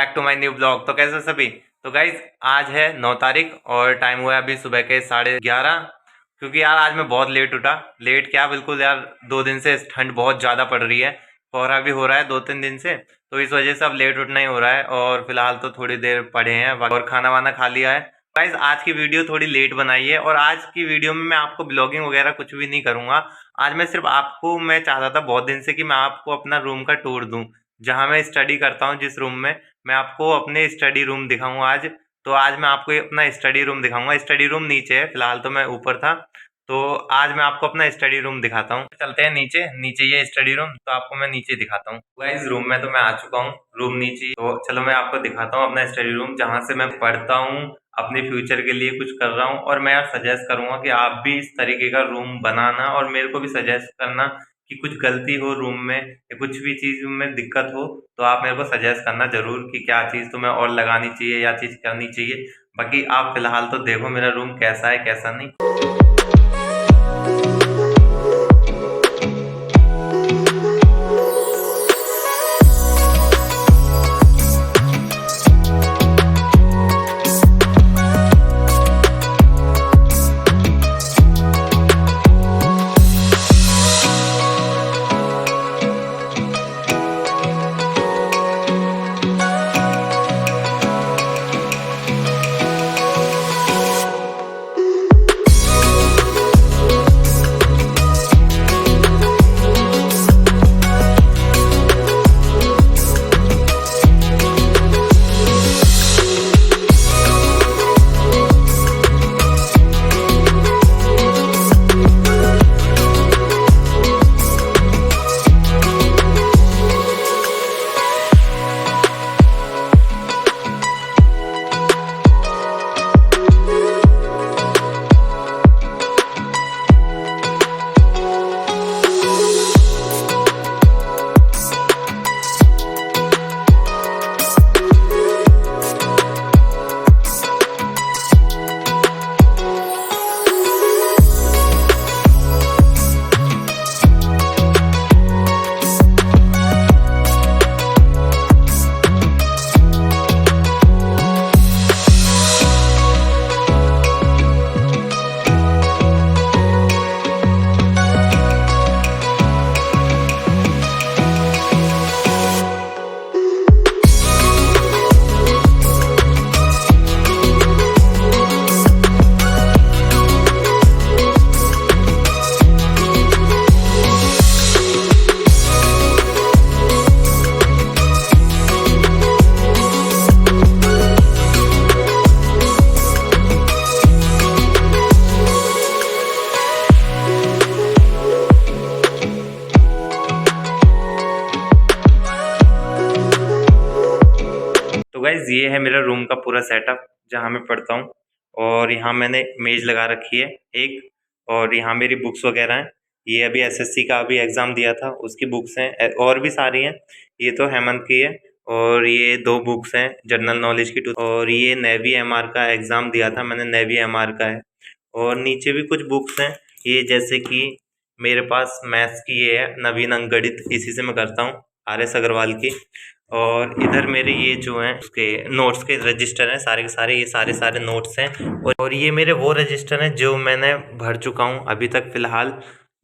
Back to my new blog. तो कैसे सभी। तो गाइज आज है 9 तारीख और टाइम हुआ है अभी सुबह के 11:30। क्योंकि यार आज मैं बहुत लेट उठा। लेट क्या, बिल्कुल यार 2 दिन से ठंड बहुत ज़्यादा पड़ रही है। कोहरा भी हो रहा है 2-3 दिन से, तो इस वजह से अब लेट उठना ही हो रहा है। और फिलहाल तो थोड़ी देर पड़े हैं और खाना वाना खा लिया है। गाइज आज की वीडियो थोड़ी लेट बनाई है और आज की वीडियो में मैं आपको ब्लॉगिंग वगैरह कुछ भी नहीं करूँगा। आज मैं सिर्फ आपको, मैं चाहता था बहुत दिन से कि मैं आपको अपना रूम का टूर दूँ, जहाँ मैं स्टडी करता हूँ। जिस रूम में मैं आपको अपने स्टडी रूम दिखाऊंगा आज। तो आज मैं आपको अपना स्टडी रूम दिखाऊंगा। स्टडी रूम नीचे है, फिलहाल तो मैं ऊपर था। तो आज मैं आपको अपना स्टडी रूम दिखाता हूँ। चलते हैं नीचे। नीचे ये स्टडी रूम, तो आपको मैं नीचे दिखाता हूँ। गाइस रूम में तो मैं आ चुका हूँ, रूम नीचे। तो चलो मैं आपको दिखाता हूँ अपना स्टडी रूम, जहाँ से मैं पढ़ता हूँ, अपने फ्यूचर के लिए कुछ कर रहा हूँ। और मैं यार सजेस्ट करूंगा कि आप भी इस तरीके का रूम बनाना, और मेरे को भी सजेस्ट करना कि कुछ गलती हो रूम में या कुछ भी चीज़ में दिक्कत हो, तो आप मेरे को सजेस्ट करना ज़रूर कि क्या चीज़ तुम्हें और लगानी चाहिए या चीज़ करनी चाहिए। बाकी आप फिलहाल तो देखो मेरा रूम कैसा है कैसा नहीं। तो गाइज ये है मेरा रूम का पूरा सेटअप, जहाँ मैं पढ़ता हूँ। और यहाँ मैंने मेज लगा रखी है एक, और यहाँ मेरी बुक्स वगैरह हैं। ये अभी एसएससी का अभी एग्ज़ाम दिया था, उसकी बुक्स हैं, और भी सारी हैं। ये तो हेमंत की है। और ये 2 बुक्स हैं जनरल नॉलेज की और ये नेवी एमआर का एग्ज़ाम दिया था मैंने, नेवी एमआर का है। और नीचे भी कुछ बुक्स हैं, ये जैसे कि मेरे पास मैथ्स की ये है नवीन अंकगणित, इसी से मैं करता हूँ, आर.एस. अग्रवाल की। और इधर मेरे ये जो हैं उसके नोट्स के रजिस्टर हैं, सारे के सारे, ये सारे नोट्स हैं। और ये मेरे वो रजिस्टर हैं जो मैंने भर चुका हूँ अभी तक फ़िलहाल,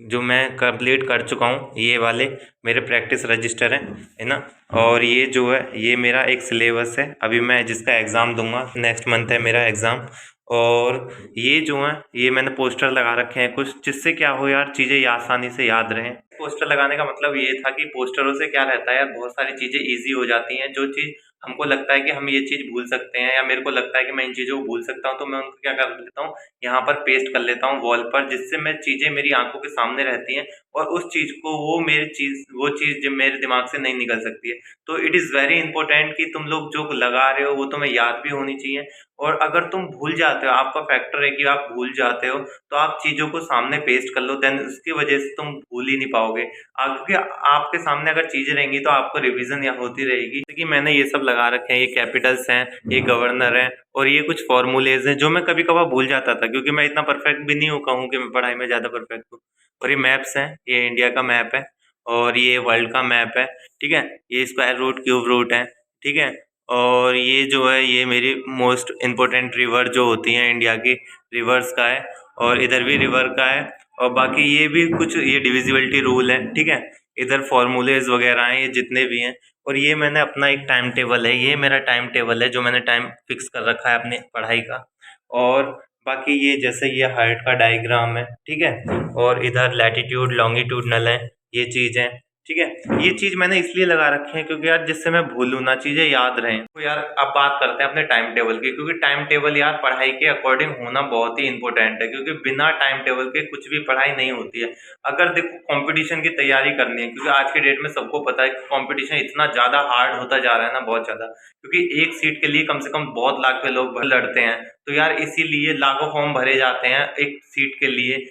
जो मैं कंप्लीट कर चुका हूँ। ये वाले मेरे प्रैक्टिस रजिस्टर हैं, है ना। और ये जो है ये मेरा एक सिलेबस है, अभी मैं जिसका एग्ज़ाम दूंगा, नेक्स्ट मंथ है मेरा एग्ज़ाम। और ये जो है ये मैंने पोस्टर लगा रखे हैं कुछ, जिससे क्या हो यार चीज़ें आसानी से याद रहें। पोस्टर लगाने का मतलब ये था कि पोस्टरों से क्या रहता है यार, बहुत सारी चीज़ें ईज़ी हो जाती हैं। जो चीज़ हमको लगता है कि हम ये चीज़ भूल सकते हैं, या मेरे को लगता है कि मैं इन चीज़ों को भूल सकता हूँ, तो मैं उनको क्या कर लेता हूँ, यहाँ पर पेस्ट कर लेता हूँ वॉल पर, जिससे मैं चीज़ें मेरी आंखों के सामने रहती हैं। और उस चीज़ को वो चीज़ जो मेरे दिमाग से नहीं निकल सकती है। तो इट इज़ वेरी इंपॉर्टेंट कि तुम लोग जो लगा रहे हो वो तुम्हें याद भी होनी चाहिए। और अगर तुम भूल जाते हो, आपका फैक्टर है कि आप भूल जाते हो, तो आप चीज़ों को सामने पेस्ट कर लो, देन उसकी वजह से तुम भूल ही नहीं पाओगे। क्योंकि आपके सामने अगर चीज़ें रहेंगी तो आपको रिवीजन या होती रहेगी। क्योंकि मैंने ये सब लगा रखे हैं, ये कैपिटल्स हैं, ये गवर्नर हैं, और ये कुछ फॉर्मूलेज हैं जो मैं कभी कभार भूल जाता था, क्योंकि मैं इतना परफेक्ट भी नहीं हो कहूँ कि मैं पढ़ाई में ज़्यादा परफेक्ट हूँ। और ये मैप्स हैं, ये इंडिया का मैप है और ये वर्ल्ड का मैप है, ठीक है। ये स्क्वायर रूट, क्यूब रूट है, ठीक है। और ये जो है ये मेरी मोस्ट इम्पोर्टेंट रिवर जो होती हैं इंडिया की रिवर्स का है, और इधर भी रिवर का है। और बाकी ये भी कुछ ये डिविजिबिलिटी रूल है, ठीक है। इधर फॉर्मूलेज वगैरह हैं ये जितने भी हैं। और ये मैंने अपना एक टाइम टेबल है, ये मेरा टाइम टेबल है जो मैंने टाइम फिक्स कर रखा है अपनी पढ़ाई का। और बाकी ये जैसे ये हार्ट का डायग्राम है, ठीक है। और इधर लैटिट्यूड लॉन्गिट्यूडनल है ये चीज़ें, ठीक है। ये चीज़ मैंने इसलिए लगा रखी है क्योंकि यार जिससे मैं भूलूँ ना, चीज़ें याद रहें। तो यार अब बात करते हैं अपने टाइम टेबल की, क्योंकि टाइम टेबल यार पढ़ाई के अकॉर्डिंग होना बहुत ही इंपॉर्टेंट है, क्योंकि बिना टाइम टेबल के कुछ भी पढ़ाई नहीं होती है। अगर देखो कंपटीशन की तैयारी करनी है, क्योंकि आज के डेट में सबको पता है कि कंपटीशन इतना ज़्यादा हार्ड होता जा रहा है ना, बहुत ज़्यादा, क्योंकि एक सीट के लिए कम से कम बहुत लाख के लोग लड़ते हैं। तो यार इसीलिए लाखों फॉर्म भरे जाते हैं एक सीट के लिए,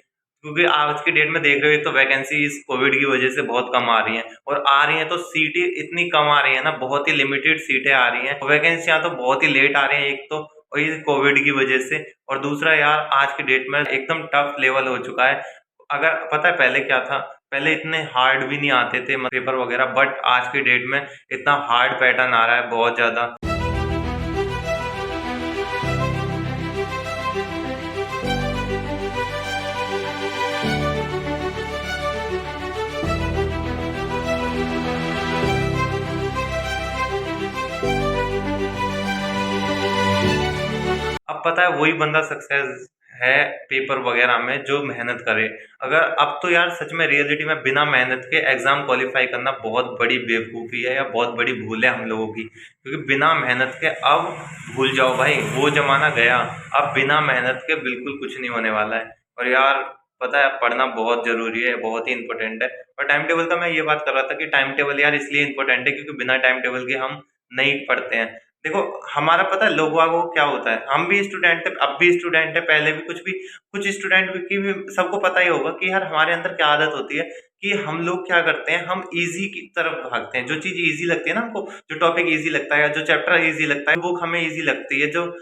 क्योंकि आज की डेट में देख रहे हो एक तो वैकेंसी इस कोविड की वजह से बहुत कम आ रही हैं, और आ रही हैं तो सीटें इतनी कम आ रही है ना, बहुत ही लिमिटेड सीटें आ रही हैं, वैकेंसियां तो बहुत ही लेट आ रही हैं एक तो, और ये कोविड की वजह से। और दूसरा यार आज की डेट में एकदम टफ लेवल हो चुका है। अगर पता है पहले क्या था, पहले इतने हार्ड भी नहीं आते थे पेपर वगैरह, बट आज की डेट में इतना हार्ड पैटर्न आ रहा है बहुत ज़्यादा। अब पता है वही बंदा सक्सेस है पेपर वगैरह में जो मेहनत करे। अगर अब तो यार सच में रियलिटी में बिना मेहनत के एग्जाम क्वालिफाई करना बहुत बड़ी बेवकूफ़ी है या बहुत बड़ी भूल है हम लोगों की, क्योंकि बिना मेहनत के अब भूल जाओ भाई, वो जमाना गया। अब बिना मेहनत के बिल्कुल कुछ नहीं होने वाला है। और यार पता है पढ़ना बहुत ज़रूरी है, बहुत ही इंपॉर्टेंट है। और टाइम टेबल का मैं ये बात कर रहा था कि टाइम टेबल यार इसलिए इंपॉर्टेंट है क्योंकि बिना टाइम टेबल के हम नहीं पढ़ते हैं। देखो हमारा पता है लोग वागों को क्या होता है, हम भी स्टूडेंट थे, अब भी स्टूडेंट है, पहले भी कुछ स्टूडेंट की भी सबको पता ही होगा कि यार हमारे अंदर क्या आदत होती है कि हम लोग क्या करते हैं, हम इजी की तरफ भागते हैं। जो चीज़ इजी लगती है ना हमको, जो टॉपिक इजी लगता है या जो चैप्टर इजी लगता है, बुक हमें इजी लगती है, जो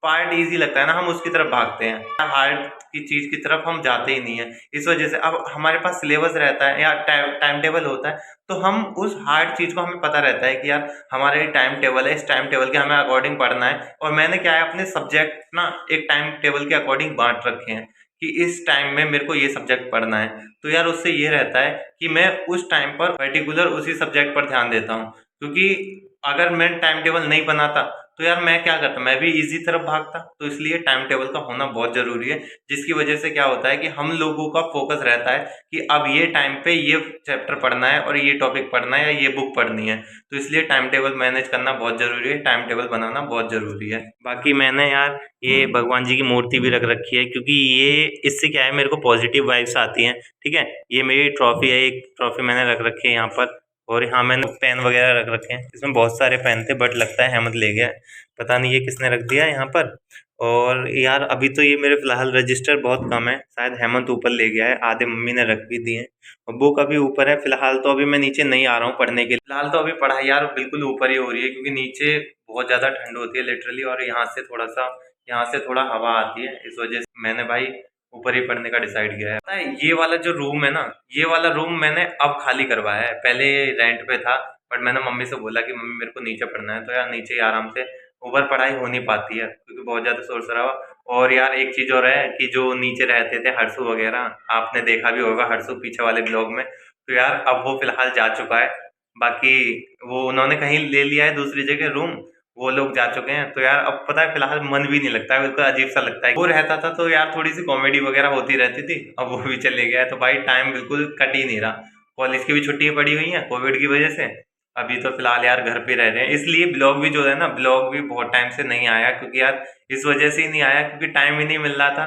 पार्ट इजी लगता है ना, हम उसकी तरफ भागते हैं, हार्ड की चीज़ की तरफ हम जाते ही नहीं है। इस वजह से अब हमारे पास सिलेबस रहता है या टाइम टेबल होता है, तो हम उस हार्ड चीज़ को हमें पता रहता है कि यार हमारा ये टाइम टेबल है, इस टाइम टेबल के हमें अकॉर्डिंग पढ़ना है। और मैंने क्या है अपने सब्जेक्ट ना एक टाइम टेबल के अकॉर्डिंग बांट रखे हैं कि इस टाइम में मेरे को ये सब्जेक्ट पढ़ना है। तो यार उससे ये रहता है कि मैं उस टाइम पर पर्टिकुलर उसी सब्जेक्ट पर ध्यान देता हूँ, क्योंकि अगर मैं टाइम टेबल नहीं बनाता तो यार मैं क्या करता, मैं भी इजी तरफ भागता। तो इसलिए टाइम टेबल का होना बहुत ज़रूरी है, जिसकी वजह से क्या होता है कि हम लोगों का फोकस रहता है कि अब ये टाइम पे ये चैप्टर पढ़ना है और ये टॉपिक पढ़ना है या ये बुक पढ़नी है। तो इसलिए टाइम टेबल मैनेज करना बहुत ज़रूरी है, टाइम टेबल बनाना बहुत ज़रूरी है। बाकी मैंने यार ये भगवान जी की मूर्ति भी रख रखी है, क्योंकि ये इससे क्या है मेरे को पॉजिटिव वाइब्स आती हैं, ठीक है। ये मेरी ट्रॉफी है, एक ट्रॉफी मैंने रख रखी है यहाँ पर। और यहाँ मैंने पेन वगैरह रख रखे हैं, इसमें बहुत सारे पेन थे बट लगता है हेमंत ले गया है, पता नहीं ये किसने रख दिया यहाँ पर। और यार अभी तो ये मेरे फिलहाल रजिस्टर बहुत कम है, शायद हेमंत ऊपर ले गया है, आधे मम्मी ने रख भी दिए हैं। और बुक अभी ऊपर है फिलहाल, तो अभी मैं नीचे नहीं आ रहा हूँ पढ़ने के लिए। फिलहाल तो अभी पढ़ाई यार बिल्कुल ऊपर ही हो रही है, क्योंकि नीचे बहुत ज़्यादा ठंड होती है लिटरली, और यहाँ से थोड़ा हवा आती है, इस वजह से मैंने भाई ऊपर ही पढ़ने का डिसाइड किया है। पता है ये वाला जो रूम है ना, ये वाला रूम मैंने अब खाली करवाया है, पहले रेंट पे था, बट मैंने मम्मी से बोला कि मम्मी मेरे को नीचे पढ़ना है, तो यार नीचे ही आराम से, ऊपर पढ़ाई हो नहीं पाती है क्योंकि बहुत ज़्यादा शोर शराबा। और यार एक चीज़ और है कि जो नीचे रहते थे हर्षु वगैरह, आपने देखा भी होगा हर्षु पीछे वाले ब्लॉग में, तो यार अब वो फिलहाल जा चुका है। बाकी वो उन्होंने कहीं ले लिया है दूसरी जगह रूम, वो लोग जा चुके हैं। तो यार अब पता है फिलहाल मन भी नहीं लगता है, बिल्कुल अजीब सा लगता है। वो रहता था तो यार थोड़ी सी कॉमेडी वगैरह होती रहती थी, अब वो भी चले गया है, तो भाई टाइम बिल्कुल कट ही नहीं रहा। कॉलेज की भी छुट्टियां पड़ी हुई हैं कोविड की वजह से, अभी तो फिलहाल यार घर पे रह रहे हैं, इसलिए ब्लॉग भी जो है ना, ब्लॉग भी बहुत टाइम से नहीं आया, क्योंकि यार इस वजह से ही नहीं आया क्योंकि टाइम ही नहीं मिल रहा था।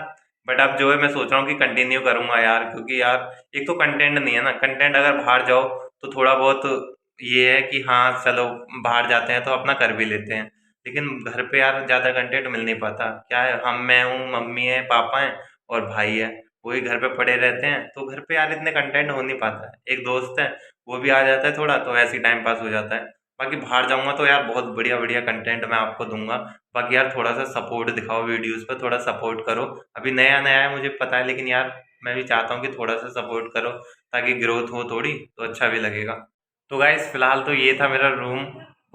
बट अब जो है मैं सोच रहा हूँ कि कंटिन्यू करूंगा यार, क्योंकि यार एक तो कंटेंट नहीं है ना, कंटेंट अगर बाहर जाओ तो थोड़ा बहुत ये है कि हाँ चलो बाहर जाते हैं तो अपना कर भी लेते हैं, लेकिन घर पे यार ज़्यादा कंटेंट मिल नहीं पाता। क्या है, मैं हूँ, मम्मी है, पापा हैं और भाई है, वही घर पे पड़े रहते हैं, तो घर पे यार इतने कंटेंट हो नहीं पाता है। एक दोस्त है वो भी आ जाता है थोड़ा, तो ऐसे ही टाइम पास हो जाता है। बाकी बाहर जाऊंगा तो यार बहुत बढ़िया बढ़िया कंटेंट मैं आपको दूंगा। बाकी यार थोड़ा सा सपोर्ट दिखाओ, वीडियोस पे थोड़ा सपोर्ट करो। अभी नया नया है मुझे पता है, लेकिन यार मैं भी चाहता हूँ कि थोड़ा सा सपोर्ट करो ताकि ग्रोथ हो थोड़ी, तो अच्छा भी लगेगा। तो गाइस फिलहाल तो ये था मेरा रूम,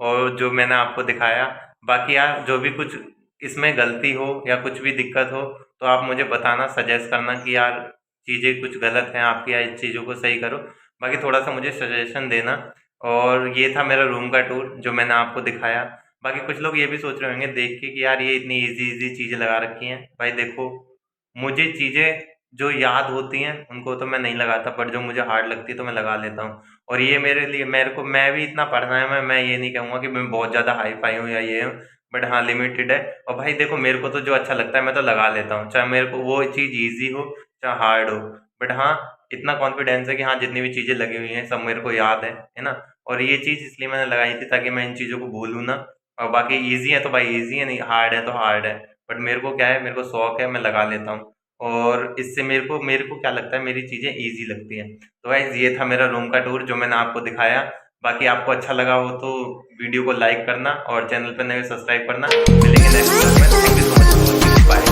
और जो मैंने आपको दिखाया। बाकी यार जो भी कुछ इसमें गलती हो या कुछ भी दिक्कत हो तो आप मुझे बताना, सजेस्ट करना कि यार चीज़ें कुछ गलत हैं आपकी, या इस चीज़ों को सही करो। बाकी थोड़ा सा मुझे सजेशन देना। और ये था मेरा रूम का टूर जो मैंने आपको दिखाया। बाकी कुछ लोग ये भी सोच रहे होंगे देख के कि यार ये इतनी इजी इजी चीज़ें लगा रखी हैं। भाई देखो, मुझे चीज़ें जो याद होती हैं उनको तो मैं नहीं लगाता, बट जो मुझे हार्ड लगती है तो मैं लगा लेता हूँ। और ये मेरे लिए, मेरे को, मैं भी इतना पढ़ना है, मैं ये नहीं कहूँगा कि मैं बहुत ज़्यादा हाई फाई हूँ या ये हूँ, बट हाँ लिमिटेड है। और भाई देखो, मेरे को तो जो अच्छा लगता है मैं तो लगा लेता हूँ, चाहे मेरे को वो चीज़ ईजी हो चाहे हार्ड हो। बट हाँ, इतना कॉन्फिडेंस है कि हाँ जितनी भी चीज़ें लगी हुई हैं सब मेरे को याद है ना। और ये चीज़ इसलिए मैंने लगाई थी ताकि मैं इन चीज़ों को भूलूँ ना। और बाकी ईजी है तो भाई ईजी है, नहीं हार्ड है तो हार्ड है। बट मेरे को क्या है, मेरे को शौक है, मैं लगा लेता हूँ। और इससे मेरे को क्या लगता है, मेरी चीज़ें ईज़ी लगती हैं। तो गाइज़ ये था मेरा रूम का टूर जो मैंने आपको दिखाया। बाकी आपको अच्छा लगा हो तो वीडियो को लाइक करना और चैनल पर नए सब्सक्राइब करना। मिलेंगे नेक्स्ट व्लॉग में। Thank you so much. Bye.